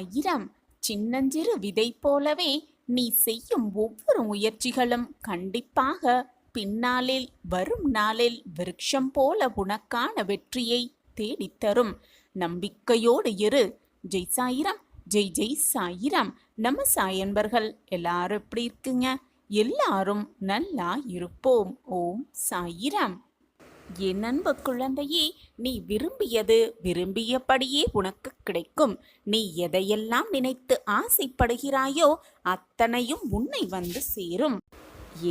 சாயிரம். சின்னஞ்சிறு விதை போலவே நீ செய்யும் ஒவ்வொரு முயற்சிகளும் கண்டிப்பாக பின்னாளில் வரும் நாளில் விருட்சம் போல உனக்கான வெற்றியை தேடித்தரும். நம்பிக்கையோடு இரு. ஜெய் சாயிரம். ஜெய் ஜெய் சாயிரம். நம்ம சாயன்பர்கள் எல்லாரும் எப்படி இருக்குங்க? எல்லாரும் நல்லா இருப்போம். ஓம் சாயிரம். என் அன்பு குழந்தையே, நீ விரும்பியது விரும்பியபடியே உனக்கு கிடைக்கும். நீ எதையெல்லாம் நினைத்து ஆசைப்படுகிறாயோ அத்தனையும் உன்னை வந்து சேரும்.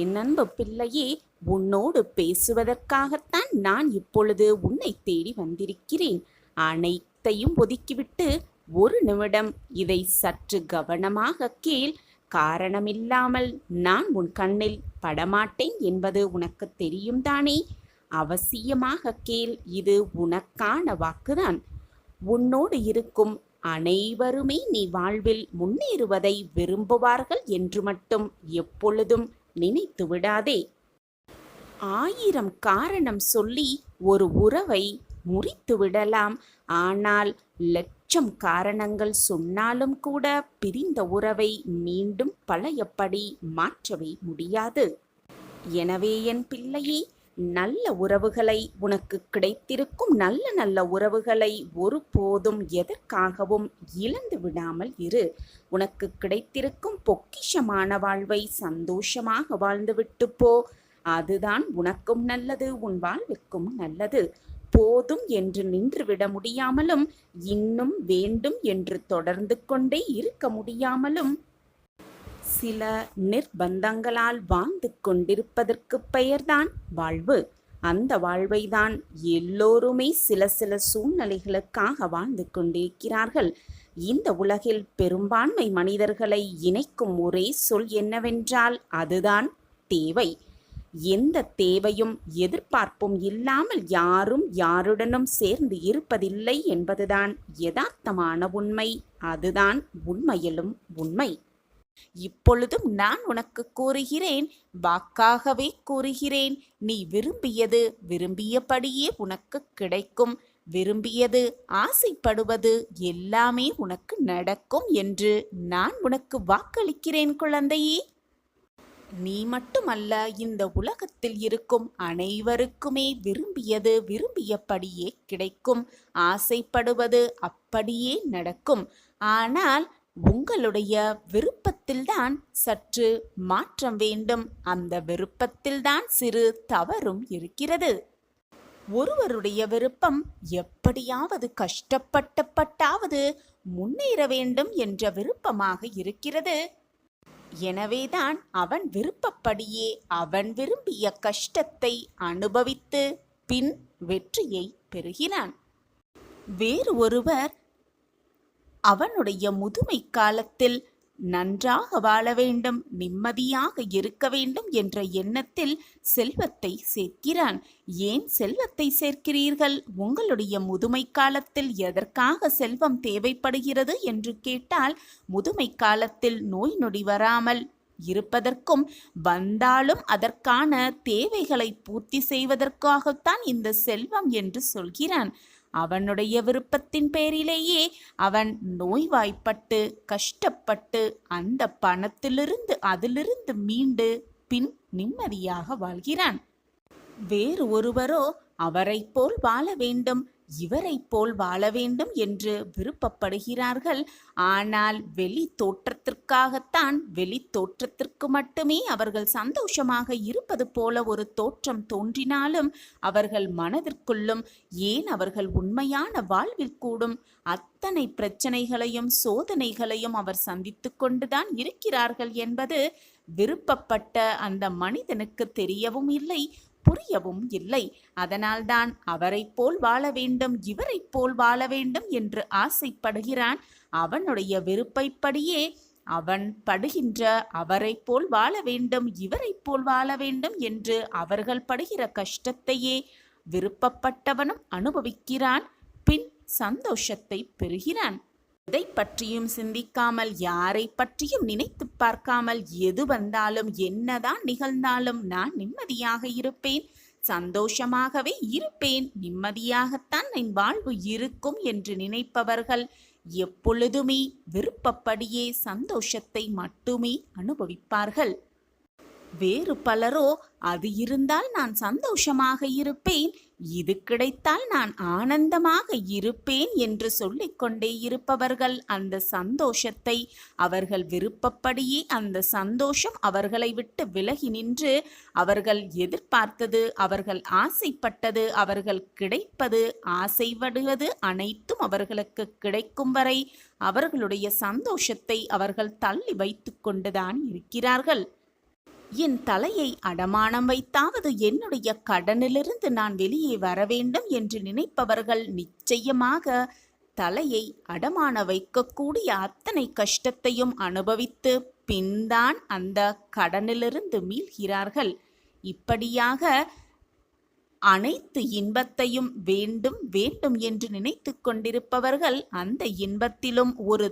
என் அன்பு பிள்ளையே, உன்னோடு பேசுவதற்காகத்தான் நான் இப்பொழுது உன்னை தேடி வந்திருக்கிறேன். அனைத்தையும் ஒதுக்கிவிட்டு ஒரு நிமிடம் இதை சற்று கவனமாக கேள். காரணமில்லாமல் நான் உன் கண்ணில் படமாட்டேன் என்பது உனக்கு தெரியும் தானே? அவசியமாக கேள். இது உனக்கான வாக்குதான். உன்னோடு இருக்கும் அனைவருமே நீ வாழ்வில் முன்னேறுவதை விரும்புவார்கள் என்று மட்டும் எப்பொழுதும் நினைத்து விடாதே. 1000 காரணம் சொல்லி ஒரு உறவை முறித்து விடலாம். ஆனால் 1,00,000 காரணங்கள் சொன்னாலும் கூட பிரிந்த உறவை மீண்டும் பழையபடி மாற்றவே முடியாது. எனவே என் பிள்ளையே, நல்ல உறவுகளை, உனக்கு கிடைத்திருக்கும் நல்ல நல்ல உறவுகளை ஒருபோதும் எதற்காகவும் இழந்து விடாமல் இரு. உனக்கு கிடைத்திருக்கும் பொக்கிஷமான வாழ்வை சந்தோஷமாக வாழ்ந்துவிட்டு போ. அதுதான் உனக்கும் நல்லது, உன் வாழ்வுக்கும் நல்லது. போதும் என்று நின்றுவிட முடியாமலும் இன்னும் வேண்டும் என்று தொடர்ந்து கொண்டே இருக்க முடியாமலும் சில நிர்பந்தங்களால் வாழ்ந்து கொண்டிருப்பதற்கு பெயர்தான் வாழ்வு. அந்த வாழ்வை தான் எல்லோருமே சில சில சூழ்நிலைகளுக்காக வாழ்ந்து கொண்டிருக்கிறார்கள். இந்த உலகில் பெரும்பான்மை மனிதர்களை இணைக்கும் ஒரே சொல் என்னவென்றால் அதுதான் தேவை. எந்த தேவையும் எதிர்பார்ப்பும் இல்லாமல் யாரும் யாருடனும் சேர்ந்து இருப்பதில்லை என்பதுதான் யதார்த்தமான உண்மை. அதுதான் உண்மையிலும் உண்மை. இப்பொழுதும் நான் உனக்கு கூறுகிறேன், வாக்காகவே கூறுகிறேன். நீ விரும்பியது விரும்பியபடியே உனக்கு கிடைக்கும். விரும்பியது, ஆசைப்படுவது எல்லாமே உனக்கு நடக்கும் என்று நான் உனக்கு வாக்களிக்கிறேன் குழந்தையே. நீ மட்டுமல்ல, இந்த உலகத்தில் இருக்கும் அனைவருக்குமே விரும்பியது விரும்பியபடியே கிடைக்கும். ஆசைப்படுவது அப்படியே நடக்கும். ஆனால் உங்களுடைய விருப்பத்தில்தான் சற்று மாற்றம் வேண்டும். அந்த விருப்பத்தில்தான் சிறு தவறும் இருக்கிறது. ஒருவருடைய விருப்பம் எப்படியாவது கஷ்டப்பட்டாவது முன்னேற வேண்டும் என்ற விருப்பமாக இருக்கிறது. எனவேதான் அவன் விருப்பப்படியே அவன் விரும்பிய கஷ்டத்தை அனுபவித்து பின் வெற்றியை பெறுகிறான். வேறு ஒருவர் அவனுடைய முதுமை காலத்தில் நன்றாக வாழ வேண்டும், நிம்மதியாக இருக்க வேண்டும் என்ற எண்ணத்தில் செல்வத்தை சேர்க்கிறான். ஏன் செல்வத்தை சேர்க்கிறீர்கள்? உங்களுடைய முதுமை காலத்தில் எதற்காக செல்வம் தேவைப்படுகிறது என்று கேட்டால், முதுமை காலத்தில் நோய் நொடி வராமல் இருப்பதற்கும், வந்தாலும் அதற்கான தேவைகளை பூர்த்தி செய்வதற்காகத்தான் இந்த செல்வம் என்று சொல்கிறான். அவனுடைய விருப்பத்தின் பேரிலேயே அவன் நோய்வாய்ப்பட்டு கஷ்டப்பட்டு அந்த பணத்திலிருந்து அதிலிருந்து மீண்டு பின் நிம்மதியாக வாழ்கிறான். வேறு ஒருவரோ அவரைப் போல் வாழ வேண்டும், இவரைப் போல் வாழ வேண்டும் என்று விருப்பப்படுகிறார்கள். ஆனால் வெளி தோற்றத்திற்காகத்தான், வெளி தோற்றத்திற்கு மட்டுமே அவர்கள் சந்தோஷமாக இருப்பது போல ஒரு தோற்றம் தோன்றினாலும் அவர்கள் மனதிற்குள்ளும், ஏன் அவர்கள் உண்மையான வாழ்வில் கூடும் அத்தனை பிரச்சனைகளையும் சோதனைகளையும் அவர் சந்தித்து கொண்டுதான் இருக்கிறார்கள் என்பது விருப்பப்பட்ட அந்த மனிதனுக்கு தெரியவும் இல்லை, புரியவும் இல்லை. அதனால்தான் அவரைப் போல் வாழ வேண்டும், இவரைப் போல் வாழ வேண்டும் என்று ஆசைப்படுகிறான். அவனுடைய விருப்பப்படியே அவன் படுகின்ற, அவரைப் போல் வாழ வேண்டும், இவரைப் போல் வாழ வேண்டும் என்று அவர்கள் படுகிற கஷ்டத்தையே விருப்பப்பட்டவனும் அனுபவிக்கிறான். பின் சந்தோஷத்தை பெறுகிறான். எதை பற்றியும் சிந்திக்காமல், யாரை பற்றியும் நினைத்து பார்க்காமல், எது வந்தாலும் என்னதான் நிகழ்ந்தாலும் நான் நிம்மதியாக இருப்பேன், சந்தோஷமாகவே இருப்பேன், நிம்மதியாகத்தான் என் வாழ்வு இருக்கும் என்று நினைப்பவர்கள் எப்பொழுதுமே விருப்பப்படியே சந்தோஷத்தை மட்டுமே அனுபவிப்பார்கள். வேறு பலரோ அது இருந்தால் நான் சந்தோஷமாக இருப்பேன், இது கிடைத்தால் நான் ஆனந்தமாக இருப்பேன் என்று சொல்லிக்கொண்டே இருப்பவர்கள். அந்த சந்தோஷத்தை அவர்கள் விருப்பப்படியே அந்த சந்தோஷம் அவர்களை விட்டு விலகி நின்று அவர்கள் எதிர்பார்த்தது, அவர்கள் ஆசைப்பட்டது, அவர்கள் கிடைப்பது, ஆசைப்படுவது அனைத்தும் அவர்களுக்கு கிடைக்கும் வரை அவர்களுடைய சந்தோஷத்தை அவர்கள் தள்ளி வைத்து கொண்டுதான் இருக்கிறார்கள். என் தலையை அடமானம் வைத்தாவது என்னுடைய கடனிலிருந்து நான் வெளியே வர வேண்டும் என்று நினைப்பவர்கள் நிச்சயமாக தலையை அடமான வைக்கக்கூடிய அத்தனை கஷ்டத்தையும் அனுபவித்து பின்தான் அந்த கடனிலிருந்து மீள்கிறார்கள். இப்படியாக அனைத்து இன்பத்தையும் வேண்டும் வேண்டும் என்று நினைத்து கொண்டிருப்பவர்கள் அந்த இன்பத்திலும் ஒரு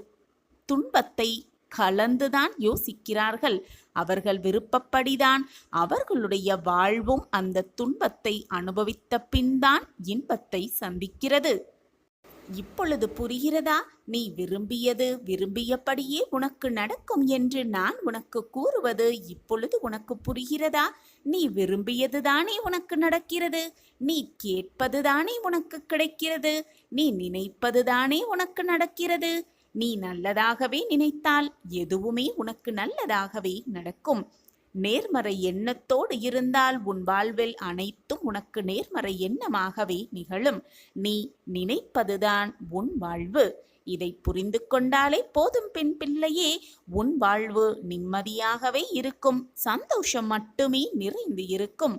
துன்பத்தை கலந்துதான் யோசிக்கிறார்கள். அவர்கள் விருப்பப்படிதான் அவர்களுடைய வாழ்வும் அந்த துன்பத்தை அனுபவித்த பின்தான் இன்பத்தை சந்திக்கிறது. இப்பொழுது புரிகிறதா? நீ விரும்பியது விரும்பியபடியே உனக்கு நடக்கும் என்று நான் உனக்கு கூறுவது இப்பொழுது உனக்கு புரிகிறதா? நீ விரும்பியதுதானே உனக்கு நடக்கிறது, நீ கேட்பதுதானே உனக்கு கிடைக்கிறது, நீ நினைப்பதுதானே உனக்கு நடக்கிறது. நீ நல்லதாகவே நினைத்தால் எதுவுமே உனக்கு நல்லதாகவே நடக்கும். நேர்மறை எண்ணத்தோடு இருந்தால் உன் வாழ்வில் அனைத்தும் உனக்கு நேர்மறை எண்ணமாகவே நிகழும். நீ நினைப்பதுதான் உன் வாழ்வு. இதை புரிந்து கொண்டாலே போதும் பெண் பிள்ளையே, உன் வாழ்வு நிம்மதியாகவே இருக்கும், சந்தோஷம் மட்டுமே நிறைந்து இருக்கும்.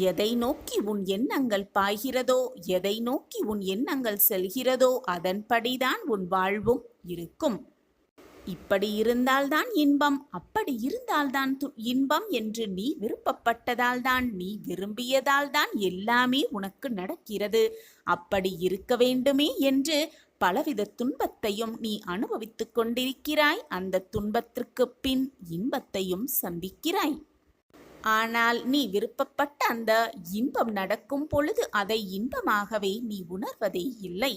எதை நோக்கி உன் எண்ணங்கள் பாய்கிறதோ, எதை நோக்கி உன் எண்ணங்கள் செல்கிறதோ அதன்படிதான் உன் வாழ்வும் இருக்கும். இப்படி இருந்தால்தான் இன்பம், அப்படி இருந்தால்தான் இன்பம் என்று நீ விருப்பப்பட்டதால்தான், நீ விரும்பியதால்தான் எல்லாமே உனக்கு நடக்கிறது. அப்படி இருக்க வேண்டுமே என்று பலவித துன்பத்தையும் நீ அனுபவித்துக் கொண்டிருக்கிறாய். அந்த துன்பத்திற்கு பின் இன்பத்தையும் சந்திக்கிறாய். ஆனால் நீ விருப்பப்பட்ட அந்த இன்பம் நடக்கும் பொழுது அதை இன்பமாகவே நீ உணர்வதே இல்லை.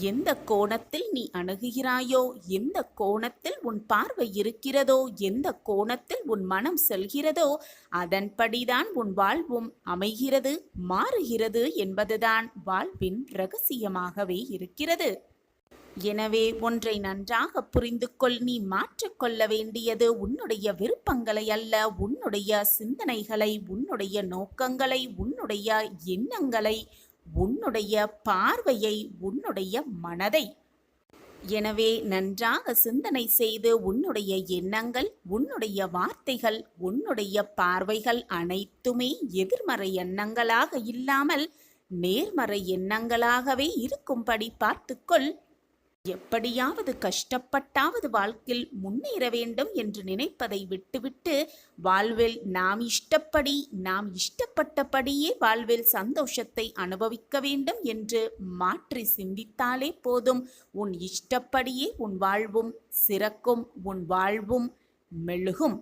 எந்த கோணத்தில் நீ அணுகுகிறாயோ, எந்த கோணத்தில் உன் பார்வை இருக்கிறதோ, எந்த கோணத்தில் உன் மனம் செல்கிறதோ அதன்படிதான் உன் வாழ்வும் அமைகிறது, மாறுகிறது என்பதுதான் வாழ்வின் இரகசியமாகவே இருக்கிறது. எனவே ஒன்றை நன்றாக புரிந்து கொள். நீ மாற்றிக்கொள்ள வேண்டியது உன்னுடைய விருப்பங்களை அல்ல, உன்னுடைய சிந்தனைகளை, உன்னுடைய நோக்கங்களை, உன்னுடைய எண்ணங்களை, உன்னுடைய பார்வையை, உன்னுடைய மனதை. எனவே நன்றாக சிந்தனை செய்து உன்னுடைய எண்ணங்கள், உன்னுடைய வார்த்தைகள், உன்னுடைய பார்வைகள் அனைத்துமே எதிர்மறை எண்ணங்களாக இல்லாமல் நேர்மறை எண்ணங்களாகவே இருக்கும்படி பார்த்துக்கொள். எப்படியாவது கஷ்டப்பட்டாவது வாழ்க்கையில் முன்னேற வேண்டும் என்று நினைப்பதை விட்டுவிட்டு வாழ்வில் நாம் இஷ்டப்படி, நாம் இஷ்டப்பட்டபடியே வாழ்வில் சந்தோஷத்தை அனுபவிக்க வேண்டும் என்று மாற்றி சிந்தித்தாலே போதும். உன் இஷ்டப்படியே உன் வாழ்வும் சிறக்கும், உன் வாழ்வும் மெழுகும்.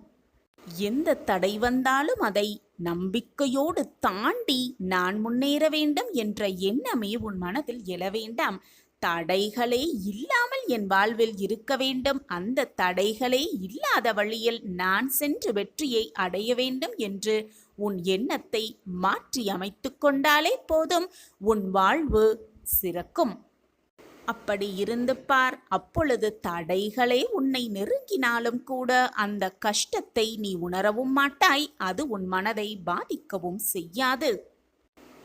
எந்த தடை வந்தாலும் அதை நம்பிக்கையோடு தாண்டி நான் முன்னேற வேண்டும் என்ற எண்ணமே உன் மனதில் எழ வேண்டாம். தடைகளே இல்லாமல் என் வாழ்வில் இருக்க வேண்டும், அந்த தடைகளே இல்லாத வழியில் நான் சென்று வெற்றியை அடைய வேண்டும் என்று உன் எண்ணத்தை மாற்றி அமைத்து கொண்டாலே போதும், உன் வாழ்வு சிறக்கும். அப்படி இருந்து பார். அப்பொழுது தடைகளே உன்னை நெருங்கினாலும் கூட அந்த கஷ்டத்தை நீ உணரவும் மாட்டாய், அது உன் மனதை பாதிக்கவும் செய்யாது.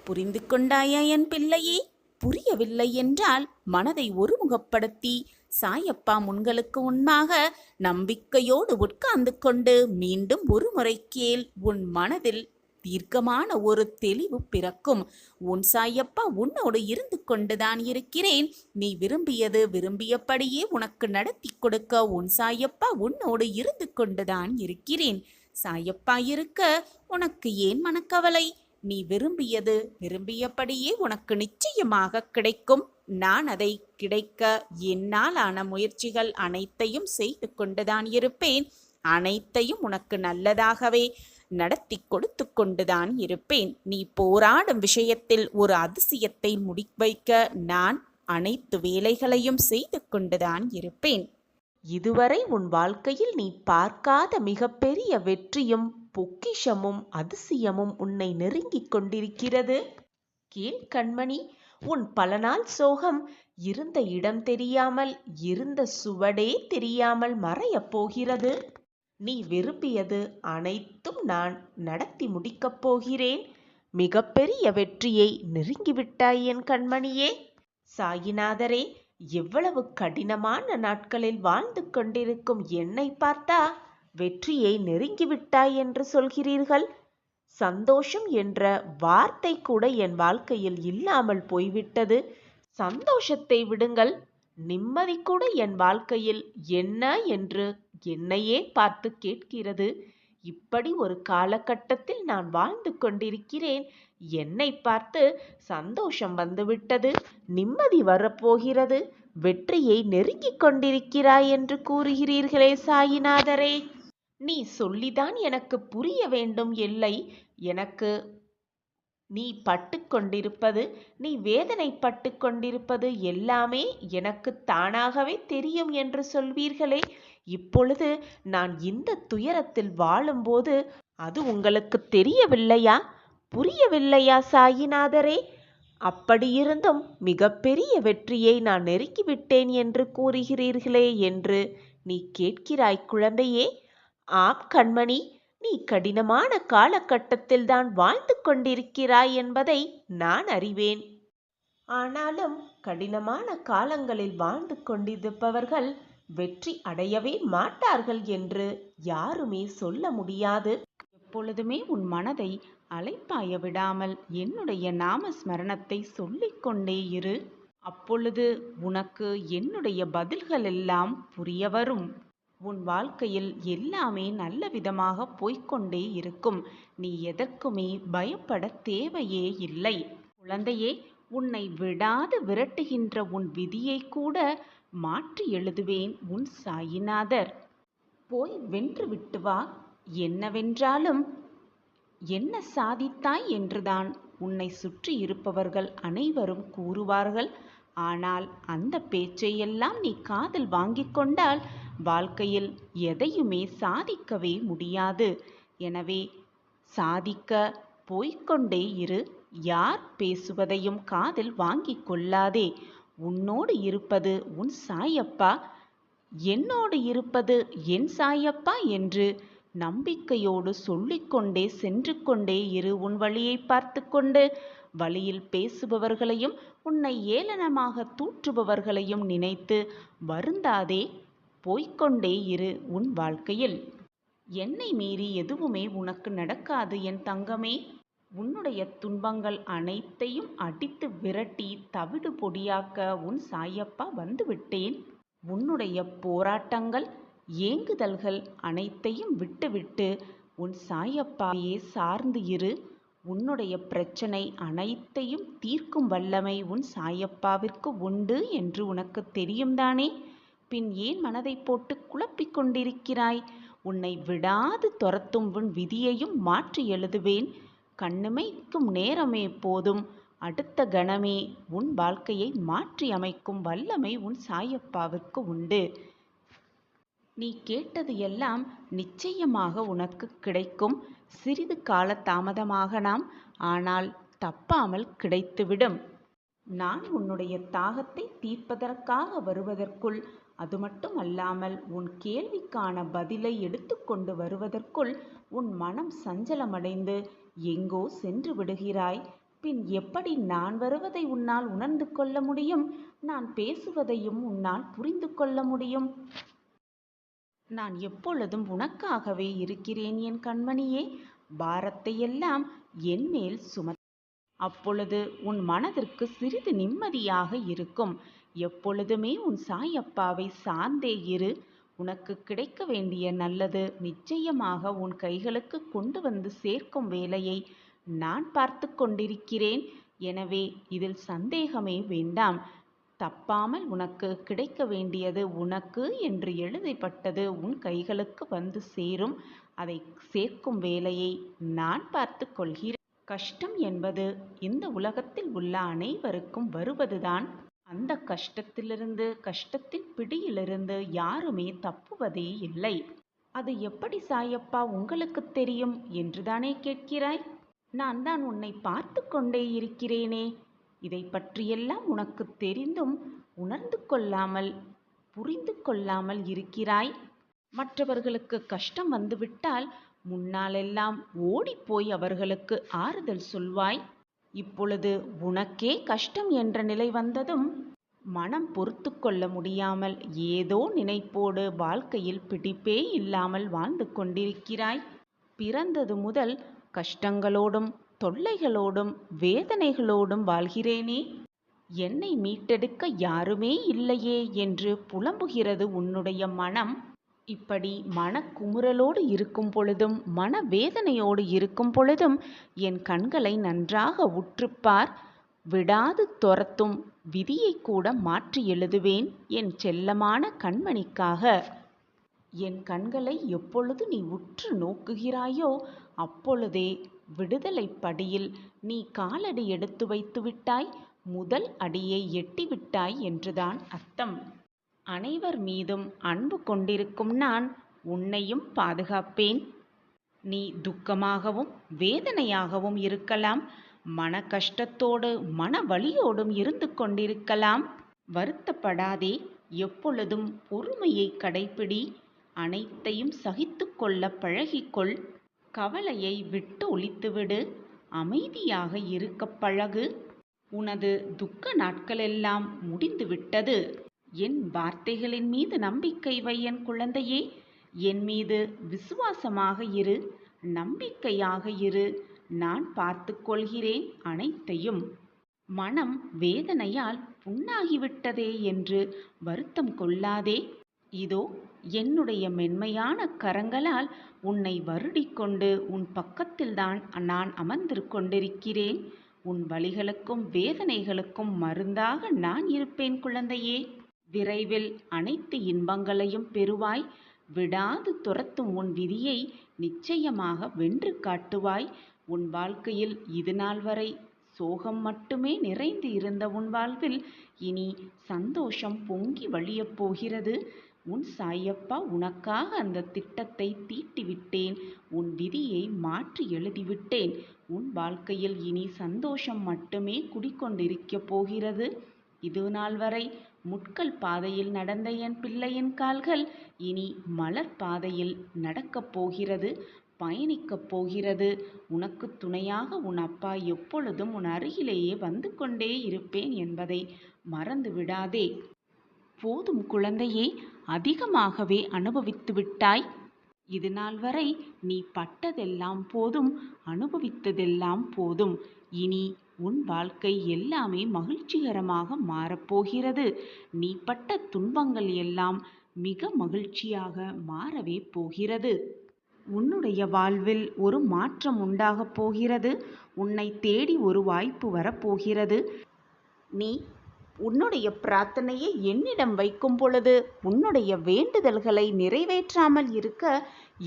புரிந்து கொண்டாயா என் பிள்ளையே? புரியவில்லை என்றால் மனதை ஒருமுகப்படுத்தி சாயப்பா முன்களுக்கு முன்பாக நம்பிக்கையோடு உட்கார்ந்து கொண்டு மீண்டும் ஒரு முறை கேள். உன் மனதில் தீர்க்கமான ஒரு தெளிவு பிறக்கும். உன் சாயப்பா உன்னோடு இருந்து கொண்டுதான் இருக்கிறேன். நீ விரும்பியது விரும்பியபடியே உனக்கு நடத்தி கொடுக்க உன் சாயப்பா உன்னோடு இருந்து கொண்டுதான் இருக்கிறேன். சாயப்பா இருக்க உனக்கு ஏன் மனக்கவலை? நீ விரும்பியது விரும்பியபடியே உனக்கு நிச்சயமாக கிடைக்கும். நான் அதை கிடைக்க என்னால் ஆன முயற்சிகள் அனைத்தையும் செய்து கொண்டுதான் இருப்பேன். அனைத்தையும் உனக்கு நல்லதாகவே நடத்தி கொடுத்து கொண்டுதான் இருப்பேன். நீ போராடும் விஷயத்தில் ஒரு அதிசயத்தை முடிவைக்க நான் அனைத்து வேலைகளையும் செய்து கொண்டுதான் இருப்பேன். இதுவரை உன் வாழ்க்கையில் நீ பார்க்காத மிகப்பெரிய வெற்றியும் பொக்கிஷமும் அதிசயமும் உன்னை நெருங்கிக் கொண்டிருக்கிறது. கேள் கண்மணி, உன் பல நாள் சோகம் இருந்த இடம் தெரியாமல், இருந்த சுவடே தெரியாமல் மறையப் போகிறது. நீ விரும்பியது அனைத்தும் நான் நடத்தி முடிக்கப் போகிறேன். மிகப்பெரிய வெற்றியை நெருங்கிவிட்டாய் என் கண்மணியே. சாயிநாதரே, எவ்வளவு கடினமான நாட்களில் வாழ்ந்து கொண்டிருக்கும் என்னை பார்த்தா வெற்றியை நெருங்கிவிட்டாய் என்று சொல்கிறீர்கள்? சந்தோஷம் என்ற வார்த்தை கூட என் வாழ்க்கையில் இல்லாமல் போய்விட்டது. சந்தோஷத்தை விடுங்கள், நிம்மதி கூட என் வாழ்க்கையில் என்ன என்று என்னையே பார்த்து கேட்கிறது. இப்படி ஒரு காலகட்டத்தில் நான் வாழ்ந்து கொண்டிருக்கிறேன். என்னை பார்த்து சந்தோஷம் வந்துவிட்டது, நிம்மதி வரப்போகிறது, வெற்றியை நெருங்கிக் கொண்டிருக்கிறாய் என்று கூறுகிறீர்களே சாயிநாதரே. நீ சொல்லிதான் எனக்கு புரிய வேண்டும். இல்லை, எனக்கு நீ பட்டு கொண்டிருப்பது, நீ வேதனைப்பட்டு கொண்டிருப்பது எல்லாமே எனக்கு தானாகவே தெரியும் என்று சொல்வீர்களே. இப்பொழுது நான் இந்த துயரத்தில் வாழும்போது அது உங்களுக்கு தெரியவில்லையா, புரியவில்லையா சாயிநாதரே? அப்படியிருந்தும் மிகப்பெரிய வெற்றியை நான் நெருங்கிவிட்டேன் என்று கூறுகிறீர்களே என்று நீ கேட்கிறாய் குழந்தையே. ஆம் கண்மணி, நீ கடினமான காலகட்டத்தில் தான் வாழ்ந்து கொண்டிருக்கிறாய் என்பதை நான் அறிவேன். ஆனாலும் கடினமான காலங்களில் வாழ்ந்து கொண்டிருப்பவர்கள் வெற்றி அடையவே மாட்டார்கள் என்று யாருமே சொல்ல முடியாது. எப்பொழுதுமே உன் மனதை அலைப்பாய விடாமல் என்னுடைய நாமஸ்மரணத்தை சொல்லிக்கொண்டே இரு. அப்பொழுது உனக்கு என்னுடைய பதில்கள் எல்லாம் புரிய வரும். உன் வாழ்க்கையில் எல்லாமே நல்ல விதமாக போய்க்கொண்டே இருக்கும். நீ எதற்குமே பயப்பட தேவையே இல்லை. குழந்தையே, உன்னை விடாது விரட்டுகின்ற உன் விதியை கூட மாற்றி எழுதுவேன் உன் சாயிநாதர். போய் வென்று விட்டு வா. என்னவென்றாலும் என்ன சாதித்தாய் என்றுதான் உன்னை சுற்றி இருப்பவர்கள் அனைவரும் கூறுவார்கள். ஆனால் அந்த பேச்சையெல்லாம் நீ காதில் வாங்கிக் கொண்டால் வாழ்க்கையில் எதையுமே சாதிக்கவே முடியாது. எனவே சாதிக்க போய்க்கொண்டே இரு. யார் பேசுவதையும் காதில் வாங்கிக் கொள்ளாதே. உன்னோடு இருப்பது உன் சாயப்பா, என்னோடு இருப்பது என் சாயப்பா என்று நம்பிக்கையோடு சொல்லிக்கொண்டே சென்று கொண்டே இரு. உன் வழியை பார்த்து கொண்டு. வழியில் பேசுபவர்களையும் உன்னை ஏளனமாக தூற்றுபவர்களையும் நினைத்து வருந்தாதே. போய்க்கொண்டே இரு உன் வாழ்க்கையில். என்னை மீறி எதுவுமே உனக்கு நடக்காது என் தங்கமே. உன்னுடைய துன்பங்கள் அனைத்தையும் அடித்து விரட்டி தவிடு பொடியாக்க உன் சாயப்பா வந்துவிட்டேன். உன்னுடைய போராட்டங்கள், ஏங்குதல்கள் அனைத்தையும் விட்டுவிட்டு உன் சாயப்பாவையே சார்ந்து இரு. உன்னுடைய பிரச்சனை அனைத்தையும் தீர்க்கும் வல்லமை உன் சாயப்பாவிற்கு உண்டு என்று உனக்கு தெரியும் தானே? பின் ஏன் மனதை போட்டு குழப்பிக் கொண்டிருக்கிறாய்? உன்னை விடாது துரத்தும் உன் விதியையும் மாற்றி எழுதுவேன். கண்ணிமைக்கும் நேரமே போதும், அடுத்த கணமே உன் வாழ்க்கையை மாற்றி அமைக்கும் வல்லமை உன் சாயப்பாவிற்கு உண்டு. நீ கேட்டது எல்லாம் நிச்சயமாக உனக்கு கிடைக்கும். சிறிது கால தாமதமாகலாம், ஆனால் தப்பாமல் கிடைத்துவிடும். நான் உன்னுடைய தாகத்தை தீர்ப்பதற்காக வருவதற்குள், அது மட்டும் அல்லாமல் உன் கேள்விக்கான பதிலை எடுத்துக்கொண்டு வருவதற்குள் உன் மனம் சஞ்சலமடைந்து எங்கோ சென்று விடுகிறாய். பின் எப்படி நான் வருவதை உன்னால் உணர்ந்து கொள்ள முடியும்? நான் பேசுவதையும் உன்னால் புரிந்து கொள்ள முடியும்? நான் எப்பொழுதும் உனக்காகவே இருக்கிறேன் என் கண்மணியே. பாரத்தையெல்லாம் என் மேல் அப்பொழுது உன் மனதிற்கு சிறிது நிம்மதியாக இருக்கும். எப்பொழுதுமே உன் சாயப்பாவை சார்ந்தே இரு. உனக்கு கிடைக்க வேண்டிய நல்லது நிச்சயமாக உன் கைகளுக்கு கொண்டு வந்து சேர்க்கும் வேலையை நான் பார்த்து கொண்டிருக்கிறேன். எனவே இதில் சந்தேகமே வேண்டாம். தப்பாமல் உனக்கு கிடைக்க வேண்டியது உனக்கு என்று எழுதப்பட்டது உன் கைகளுக்கு வந்து சேரும். அதை சேர்க்கும் வேலையை நான் பார்த்து கொள்கிறேன். கஷ்டம் என்பது இந்த உலகத்தில் உள்ள அனைவருக்கும் வருவதுதான். அந்த கஷ்டத்தின் பிடியிலிருந்து யாருமே தப்புவதே இல்லை. அது எப்படி சாயப்பா உங்களுக்கு தெரியும் என்றுதானே கேட்கிறாய்? நான் தான் உன்னை பார்த்து கொண்டே இருக்கிறேனே. இதை பற்றியெல்லாம் உனக்கு தெரிந்தும் உணர்ந்து கொள்ளாமல் புரிந்து கொள்ளாமல் இருக்கிறாய். மற்றவர்களுக்கு கஷ்டம் வந்துவிட்டால் முன்னாலெல்லாம் ஓடிப்போய் அவர்களுக்கு ஆறுதல் சொல்வாய். இப்பொழுது உனக்கே கஷ்டம் என்ற நிலை வந்ததும் மனம் பொறுத்து கொள்ள முடியாமல் ஏதோ நினைப்போடு வாழ்க்கையில் பிடிப்பே இல்லாமல் வாழ்ந்து கொண்டிருக்கிறாய். பிறந்தது முதல் கஷ்டங்களோடும் தொல்லைகளோடும் வேதனைகளோடும் வாழ்கிறேனே. என்னை மீட்டெடுக்க யாருமே இல்லையே என்று புலம்புகிறது உன்னுடைய மனம். இப்படி மனக்குமுறலோடு இருக்கும் பொழுதும் மனவேதனையோடு இருக்கும் பொழுதும் என் கண்களை நன்றாக உற்றுப்பார். விடாது துரத்தும் விதியை கூட மாற்றி எழுதுவேன் என் செல்லமான கண்மணிக்காக. என் கண்களை எப்பொழுது நீ உற்று நோக்குகிறாயோ அப்பொழுதே விடுதலை படியில் நீ காலடி எடுத்து வைத்து விட்டாய், முதல் அடியை எட்டிவிட்டாய் என்றுதான் அர்த்தம். அனைவர் மீதும் அன்பு கொண்டிருக்கும் நான் உன்னையும் பாதுகாப்பேன். நீ துக்கமாகவும் வேதனையாகவும் இருக்கலாம், மன கஷ்டத்தோடு மன வலியோடும் இருந்து கொண்டிருக்கலாம். வருத்தப்படாதே, எப்பொழுதும் பொறுமையை கடைப்பிடி. அனைத்தையும் சகித்து கொள்ள பழகிக்கொள். கவலையை விட்டு ஒழித்துவிடு. அமைதியாக இருக்க பழகு. உனது துக்க நாட்களெல்லாம் முடிந்துவிட்டது. என் வார்த்தைகளின் மீது நம்பிக்கை வை என் குழந்தையே. என் மீது விசுவாசமாக இரு, நம்பிக்கையாக இரு. நான் பார்த்து கொள்கிறேன் அனைத்தையும். மனம் வேதனையால் புண்ணாகிவிட்டதே என்று வருத்தம் கொள்ளாதே. இதோ என்னுடைய மென்மையான கரங்களால் உன்னை வருடிக்கொண்டு உன் பக்கத்தில்தான் நான் அமர்ந்து கொண்டிருக்கிறேன். உன் வலிகளுக்கும் வேதனைகளுக்கும் மருந்தாக நான் இருப்பேன் குழந்தையே. விரைவில் அனைத்து இன்பங்களையும் பெறுவாய். விடாது துரத்தும் உன் விதியை நிச்சயமாக வென்று காட்டுவாய். உன் வாழ்க்கையில் இதுநாள் வரை சோகம் மட்டுமே நிறைந்து இருந்த உன் வாழ்வில் இனி சந்தோஷம் பொங்கி வழியப் போகிறது. உன் சாயப்பா உனக்காக அந்த திட்டத்தை தீட்டிவிட்டேன். உன் விதியை மாற்றி எழுதிவிட்டேன். உன் வாழ்க்கையில் இனி சந்தோஷம் மட்டுமே குடிக்கொண்டிருக்கப் போகிறது. இது நாள் வரை முட்கள் பாதையில் நடந்த என் பிள்ளையின் கால்கள் இனி மலர் பாதையில் நடக்கப் போகிறது, பயணிக்கப் போகிறது. உனக்கு துணையாக உன் அப்பா எப்பொழுதும் உன் அருகிலேயே வந்து கொண்டே இருப்பேன் என்பதை மறந்து விடாதே. போதும் குழந்தையே, அதிகமாகவே அனுபவித்து விட்டாய். இது நாள் வரை நீ பட்டதெல்லாம் போதும், அனுபவித்ததெல்லாம் போதும். இனி உன் வாழ்க்கை எல்லாமே மகிழ்ச்சிகரமாக மாறப்போகிறது. நீ பட்ட துன்பங்கள் எல்லாம் மிக மகிழ்ச்சியாக மாறவே போகிறது. உன்னுடைய வாழ்வில் ஒரு மாற்றம் உண்டாகப் போகிறது. உன்னை தேடி ஒரு வாய்ப்பு வரப்போகிறது. நீ உன்னுடைய பிரார்த்தனையை என்னிடம் வைக்கும் பொழுது உன்னுடைய வேண்டுதல்களை நிறைவேற்றாமல் இருக்க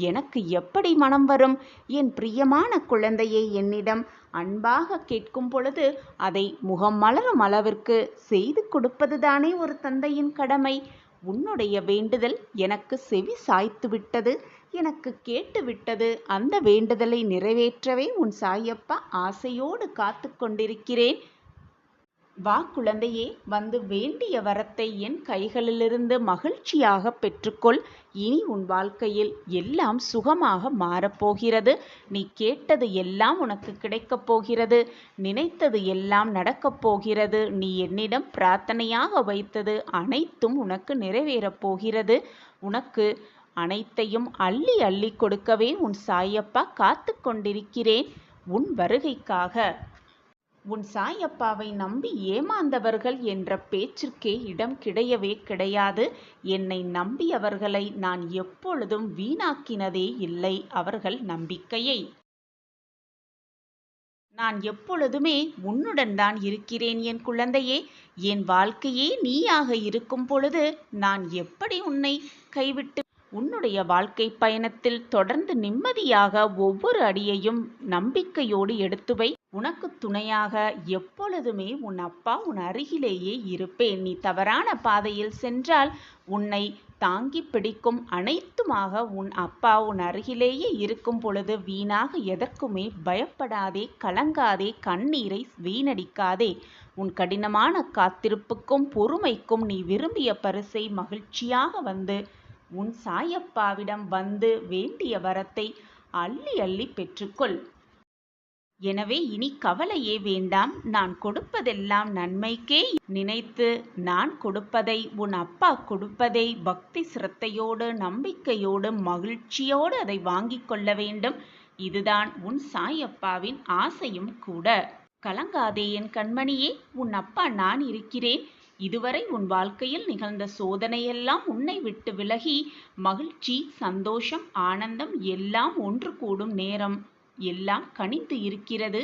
எனக்கு எப்படி மனம் வரும்? என் பிரியமான குழந்தையை என்னிடம் அன்பாக கேட்கும் பொழுது அதை முகம் மலரும் அளவிற்கு செய்து கொடுப்பதுதானே ஒரு தந்தையின் கடமை. உன்னுடைய வேண்டுதல் எனக்கு செவி சாய்த்து விட்டது, எனக்கு கேட்டு விட்டது. அந்த வேண்டுதலை நிறைவேற்றவே உன் சாயப்பா ஆசையோடு காத்து கொண்டிருக்கிறேன். வா குழந்தையே, வந்து வேண்டிய வரத்தை என் கைகளிலிருந்து மகிழ்ச்சியாக பெற்றுக்கொள். இனி உன் வாழ்க்கையில் எல்லாம் சுகமாக மாறப்போகிறது. நீ கேட்டது எல்லாம் உனக்கு கிடைக்கப் போகிறது. நினைத்தது எல்லாம் நடக்கப் போகிறது. நீ என்னிடம் பிரார்த்தனையாக வைத்தது அனைத்தும் உனக்கு நிறைவேறப் போகிறது. உனக்கு அனைத்தையும் அள்ளி அள்ளி கொடுக்கவே உன் சாயப்பா காத்து கொண்டிருக்கிறேன் உன் வருகைக்காக. உன் சாயப்பாவை நம்பி ஏமாந்தவர்கள் என்ற பேச்சிற்கே இடம் கிடையவே கிடையாது. என்னை நம்பியவர்களை நான் எப்பொழுதும் வீணாக்கினதே இல்லை அவர்கள் நம்பிக்கையை. நான் எப்பொழுதுமே உன்னுடன் தான் இருக்கிறேன் என் குழந்தையே. என் வாழ்க்கையே நீயாக இருக்கும் பொழுது நான் எப்படி உன்னை கைவிட்டு உன்னுடைய வாழ்க்கை பயணத்தில் தொடர்ந்து நிம்மதியாக ஒவ்வொரு அடியையும் நம்பிக்கையோடு எடுத்து வை. உனக்கு துணையாக எப்பொழுதுமே உன் அப்பா உன் அருகிலேயே இருப்பேன். நீ தவறான பாதையில் சென்றால் உன்னை தாங்கி பிடிக்கும் அனைத்துமாக உன் அப்பா உன் அருகிலேயே இருக்கும் பொழுது வீணாக எதற்குமே பயப்படாதே, கலங்காதே, கண்ணீரை வீணடிக்காதே. உன் கடினமான காத்திருப்புக்கும் பொறுமைக்கும் நீ விரும்பிய பரிசை மகிழ்ச்சியாக வந்து உன் சாயப்பாவிடம் வந்து வேண்டிய வரத்தை அள்ளி அள்ளி பெற்றுக்கொள். எனவே இனி கவலையே வேண்டாம். நான் கொடுப்பதெல்லாம் நன்மைக்கே நினைத்து நான் கொடுப்பதை உன் அப்பா கொடுப்பதை பக்தி சிரத்தையோடு நம்பிக்கையோடு மகிழ்ச்சியோடு அதை வாங்கிக் கொள்ள வேண்டும். இதுதான் உன் சாயப்பாவின் ஆசையும் கூட. கலங்காதே என் கண்மணியே, உன் அப்பா நான் இருக்கிறேன். இதுவரை உன் வாழ்க்கையில் நிகழ்ந்த சோதனையெல்லாம் உன்னை விட்டு விலகி மகிழ்ச்சி, சந்தோஷம், ஆனந்தம் எல்லாம் ஒன்று கூடும் நேரம் எல்லாம் கனிந்து இருக்கிறது.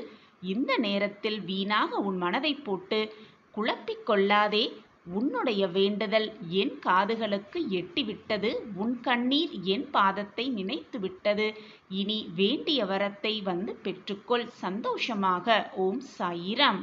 இந்த நேரத்தில் வீணாக உன் மனதை போட்டு குழப்பிக் கொள்ளாதே. உன்னுடைய வேண்டுதல் என் காதுகளுக்கு எட்டிவிட்டது. உன் கண்ணீர் என் பாதத்தை நினைத்து விட்டது. இனி வேண்டிய வரத்தை வந்து பெற்றுக்கொள் சந்தோஷமாக. ஓம் சாயிராம்.